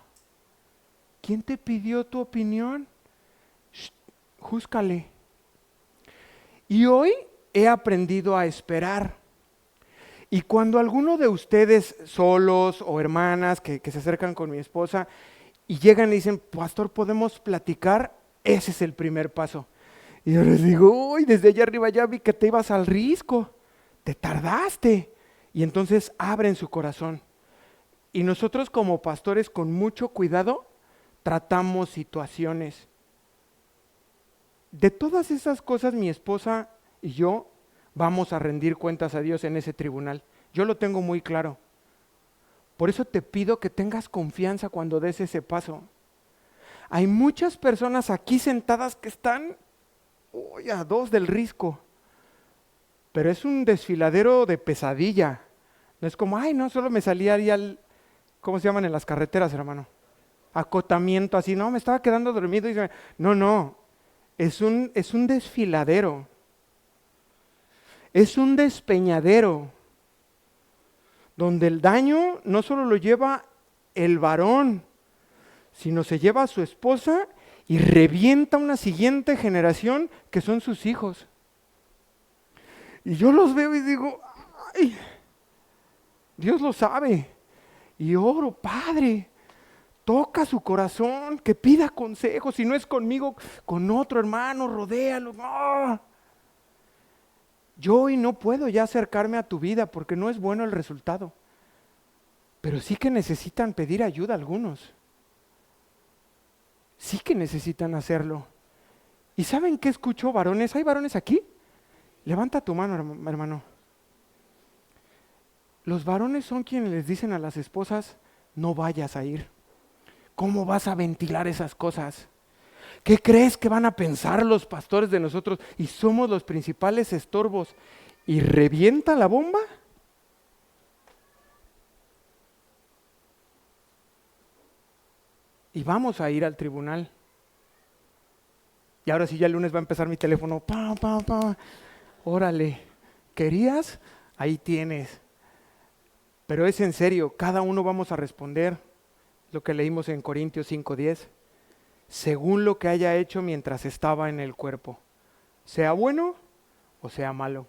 Speaker 1: ¿Quién te pidió tu opinión? Júzcale. Y hoy he aprendido a esperar. Y cuando alguno de ustedes solos o hermanas que se acercan con mi esposa y llegan y dicen, pastor, ¿podemos platicar? Ese es el primer paso. Y yo les digo, uy, desde allá arriba ya vi que te ibas al risco. Te tardaste. Y entonces abren su corazón. Y nosotros como pastores con mucho cuidado tratamos situaciones. De todas esas cosas mi esposa y yo vamos a rendir cuentas a Dios en ese tribunal. Yo lo tengo muy claro. Por eso te pido que tengas confianza cuando des ese paso. Hay muchas personas aquí sentadas que están a 2 del risco. Pero es un desfiladero de pesadilla. No es como, ay, no, solo me salía ahí al, ¿cómo se llaman en las carreteras, hermano? Acotamiento, así, no, me estaba quedando dormido. No, es un desfiladero. Es un despeñadero. Donde el daño no solo lo lleva el varón, sino se lleva a su esposa y revienta una siguiente generación que son sus hijos. Y yo los veo y digo, ay, Dios lo sabe. Y oro, Padre, toca su corazón, que pida consejo. Si no es conmigo, con otro hermano, rodéalo. No. Yo hoy no puedo ya acercarme a tu vida porque no es bueno el resultado. Pero sí que necesitan pedir ayuda algunos. Sí que necesitan hacerlo. ¿Y saben qué escucho, varones? ¿Hay varones aquí? Levanta tu mano, hermano. Los varones son quienes les dicen a las esposas, no vayas a ir. ¿Cómo vas a ventilar esas cosas? ¿Qué crees que van a pensar los pastores de nosotros? Y somos los principales estorbos. ¿Y revienta la bomba? Y vamos a ir al tribunal. Y ahora sí, ya el lunes va a empezar mi teléfono. Pa, pa, pa. Órale, ¿querías? Ahí tienes. Pero es en serio, cada uno vamos a responder lo que leímos en Corintios 5:10. Según lo que haya hecho mientras estaba en el cuerpo, sea bueno o sea malo.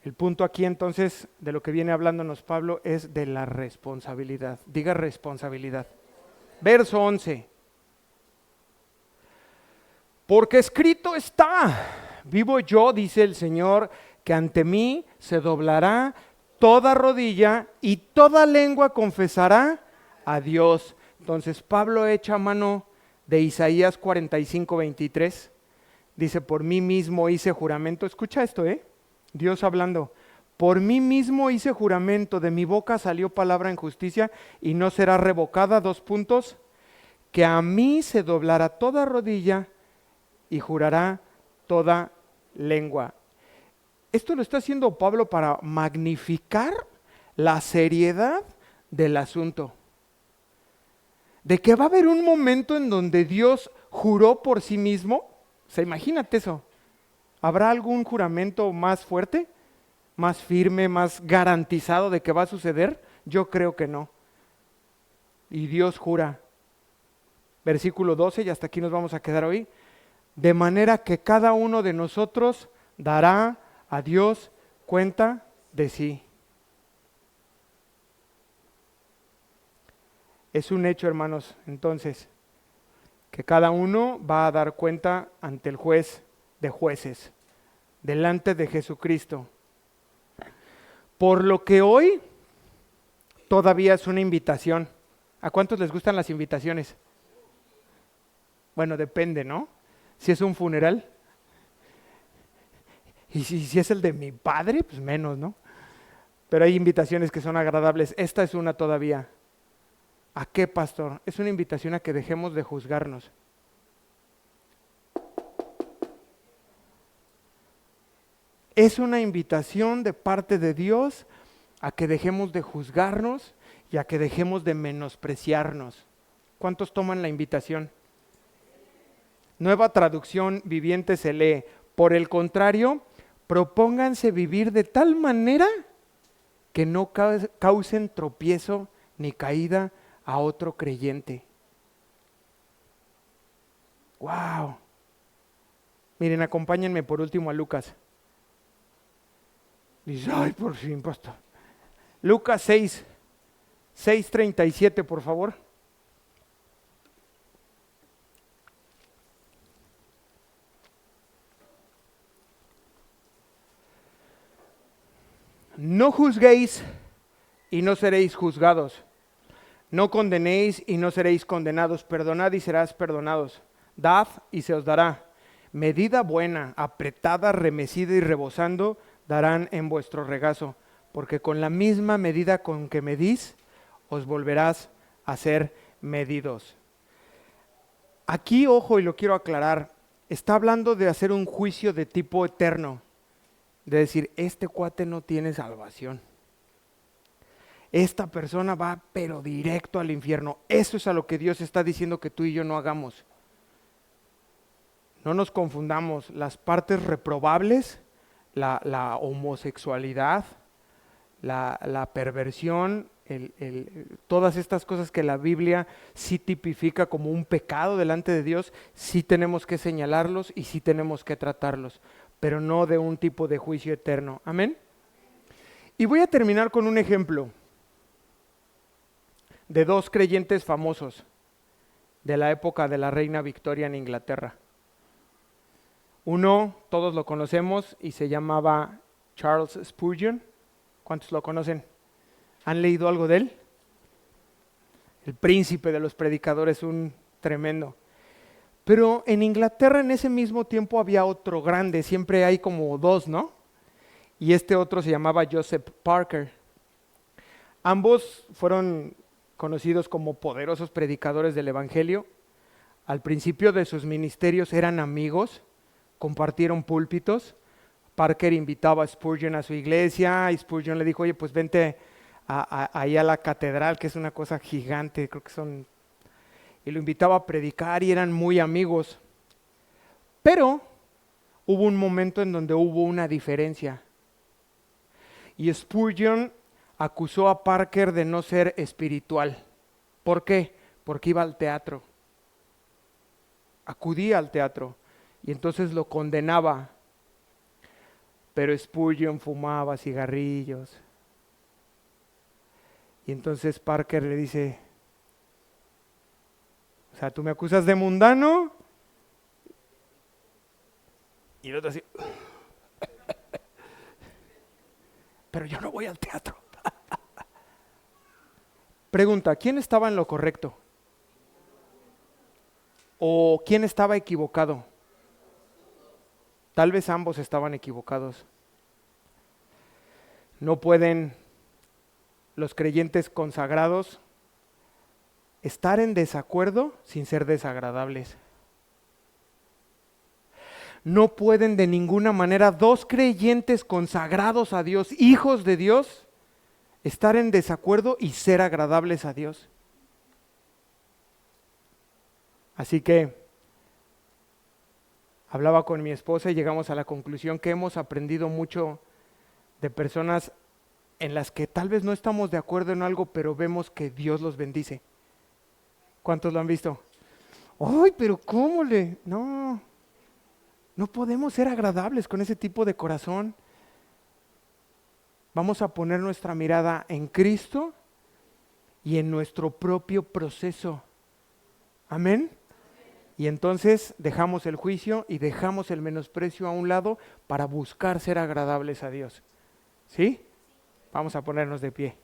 Speaker 1: El punto aquí entonces de lo que viene hablándonos Pablo es de la responsabilidad. Diga responsabilidad. Verso 11. Porque escrito está, vivo yo, dice el Señor, que ante mí se doblará toda rodilla y toda lengua confesará a Dios. Entonces Pablo echa mano de Isaías 45:23. Dice, por mí mismo hice juramento. Escucha esto, Dios hablando. Por mí mismo hice juramento, de mi boca salió palabra en justicia y no será revocada. Que a mí se doblará toda rodilla y jurará toda lengua. Esto lo está haciendo Pablo para magnificar la seriedad del asunto. De que va a haber un momento en donde Dios juró por sí mismo. O sea, imagínate eso. ¿Habrá algún juramento más fuerte, más firme, más garantizado de que va a suceder? Yo creo que no. Y Dios jura. Versículo 12, y hasta aquí nos vamos a quedar hoy. De manera que cada uno de nosotros dará a Dios cuenta de sí. Es un hecho, hermanos, entonces, que cada uno va a dar cuenta ante el juez de jueces, delante de Jesucristo. Por lo que hoy todavía es una invitación. ¿A cuántos les gustan las invitaciones? Bueno, depende, ¿no? Si es un funeral. Y si es el de mi padre, pues menos, ¿no? Pero hay invitaciones que son agradables. Esta es una todavía. ¿A qué, pastor? Es una invitación a que dejemos de juzgarnos. Es una invitación de parte de Dios a que dejemos de juzgarnos y a que dejemos de menospreciarnos. ¿Cuántos toman la invitación? Nueva Traducción Viviente se lee, por el contrario, propónganse vivir de tal manera que no causen tropiezo ni caída a otro creyente. ¡Wow! Miren, acompáñenme por último a Lucas. Dice, ay, por fin, pastor. Lucas 6:37, por favor. No juzguéis y no seréis juzgados. No condenéis y no seréis condenados. Perdonad y serás perdonados. Dad y se os dará. Medida buena, apretada, remecida y rebosando, darán en vuestro regazo. Porque con la misma medida con que medís, os volverás a ser medidos. Aquí, ojo, y lo quiero aclarar, está hablando de hacer un juicio de tipo eterno. De decir, este cuate no tiene salvación. Esta persona va pero directo al infierno. Eso es a lo que Dios está diciendo que tú y yo no hagamos. No nos confundamos. Las partes reprobables, la homosexualidad, la perversión, todas estas cosas que la Biblia sí tipifica como un pecado delante de Dios, sí tenemos que señalarlos y sí tenemos que tratarlos, pero no de un tipo de juicio eterno. Amén. Y voy a terminar con un ejemplo de dos creyentes famosos de la época de la reina Victoria en Inglaterra. Uno, todos lo conocemos, y se llamaba Charles Spurgeon. ¿Cuántos lo conocen? ¿Han leído algo de él? El príncipe de los predicadores, un tremendo. Pero en Inglaterra en ese mismo tiempo había otro grande, siempre hay como dos, ¿no? y este otro se llamaba Joseph Parker. Ambos fueron conocidos como poderosos predicadores del Evangelio. Al principio de sus ministerios eran amigos, compartieron púlpitos. Parker invitaba a Spurgeon a su iglesia y Spurgeon le dijo, oye, pues vente ahí a la catedral, que es una cosa gigante, creo que son... Y lo invitaba a predicar y eran muy amigos. Pero hubo un momento en donde hubo una diferencia. Y Spurgeon acusó a Parker de no ser espiritual. ¿Por qué? Porque iba al teatro. Acudía al teatro. Y entonces lo condenaba. Pero Spurgeon fumaba cigarrillos. Y entonces Parker le dice, o sea, ¿tú me acusas de mundano? Y el otro así, pero yo no voy al teatro. Pregunta, ¿quién estaba en lo correcto? ¿O quién estaba equivocado? Tal vez ambos estaban equivocados. No pueden los creyentes consagrados estar en desacuerdo sin ser desagradables. No pueden de ninguna manera dos creyentes consagrados a Dios, hijos de Dios, estar en desacuerdo y ser agradables a Dios. Así que hablaba con mi esposa y llegamos a la conclusión que hemos aprendido mucho de personas en las que tal vez no estamos de acuerdo en algo, pero vemos que Dios los bendice. ¿Cuántos lo han visto? ¡Ay, pero cómo le...! No podemos ser agradables con ese tipo de corazón. Vamos a poner nuestra mirada en Cristo y en nuestro propio proceso. Amén. Y entonces dejamos el juicio y dejamos el menosprecio a un lado para buscar ser agradables a Dios. ¿Sí? Vamos a ponernos de pie.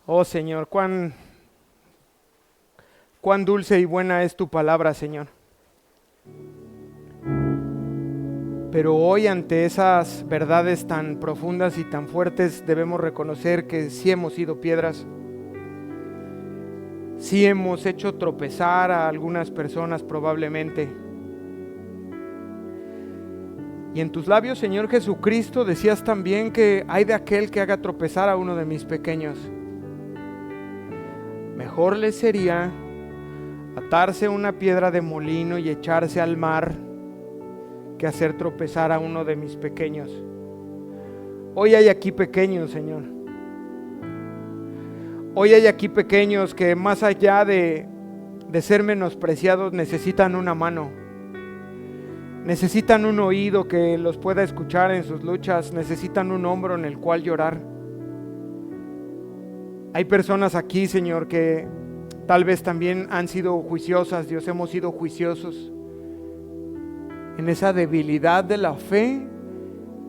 Speaker 1: Oh Señor, cuán dulce y buena es tu palabra, Señor. Pero hoy ante esas verdades tan profundas y tan fuertes debemos reconocer que sí hemos sido piedras. Sí hemos hecho tropezar a algunas personas probablemente. Y en tus labios, Señor Jesucristo, decías también que hay de aquel que haga tropezar a uno de mis pequeños. Mejor le sería atarse una piedra de molino y echarse al mar que hacer tropezar a uno de mis pequeños. Hoy hay aquí pequeños, Señor. Hoy hay aquí pequeños que más allá de ser menospreciados necesitan una mano. Necesitan un oído que los pueda escuchar en sus luchas. Necesitan un hombro en el cual llorar. Hay personas aquí, Señor, que tal vez también han sido juiciosas. Dios, hemos sido juiciosos. En esa debilidad de la fe,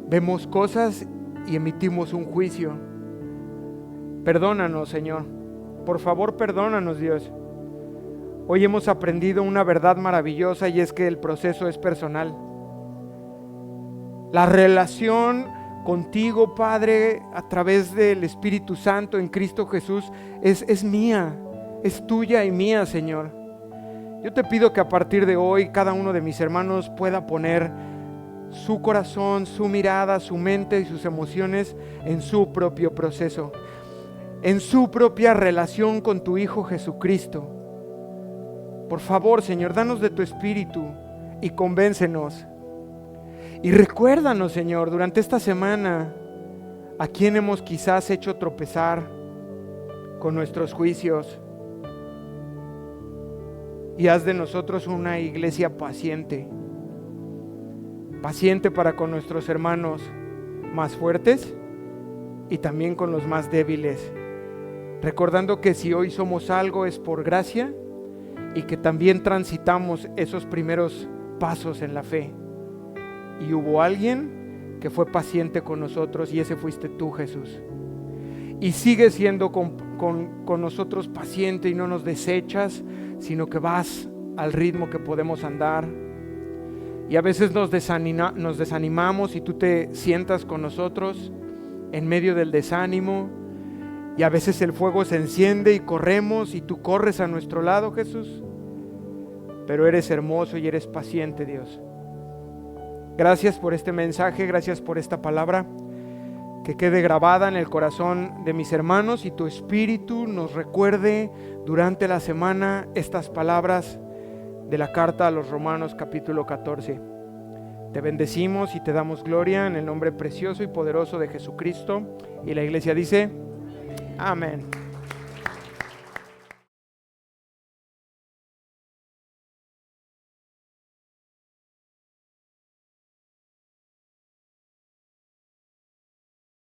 Speaker 1: vemos cosas y emitimos un juicio. Perdónanos, Señor. Por favor, perdónanos, Dios. Hoy hemos aprendido una verdad maravillosa y es que el proceso es personal. La relación contigo, Padre, a través del Espíritu Santo en Cristo Jesús es mía, es tuya y mía, Señor. Yo te pido que a partir de hoy cada uno de mis hermanos pueda poner su corazón, su mirada, su mente y sus emociones en su propio proceso, en su propia relación con tu Hijo Jesucristo. Por favor, Señor, danos de tu Espíritu y convéncenos. Y recuérdanos, Señor, durante esta semana a quién hemos quizás hecho tropezar con nuestros juicios. Y haz de nosotros una iglesia paciente. Paciente para con nuestros hermanos más fuertes y también con los más débiles. Recordando que si hoy somos algo es por gracia y que también transitamos esos primeros pasos en la fe. Y hubo alguien que fue paciente con nosotros y ese fuiste tú, Jesús. Y sigues siendo con nosotros paciente y no nos desechas, sino que vas al ritmo que podemos andar. Y a veces nos desanimamos y tú te sientas con nosotros en medio del desánimo. Y a veces el fuego se enciende y corremos y tú corres a nuestro lado, Jesús. Pero eres hermoso y eres paciente, Dios. Gracias por este mensaje, gracias por esta palabra. Que quede grabada en el corazón de mis hermanos y tu espíritu nos recuerde durante la semana estas palabras de la carta a los Romanos capítulo 14. Te bendecimos y te damos gloria en el nombre precioso y poderoso de Jesucristo. Y la iglesia dice, amén.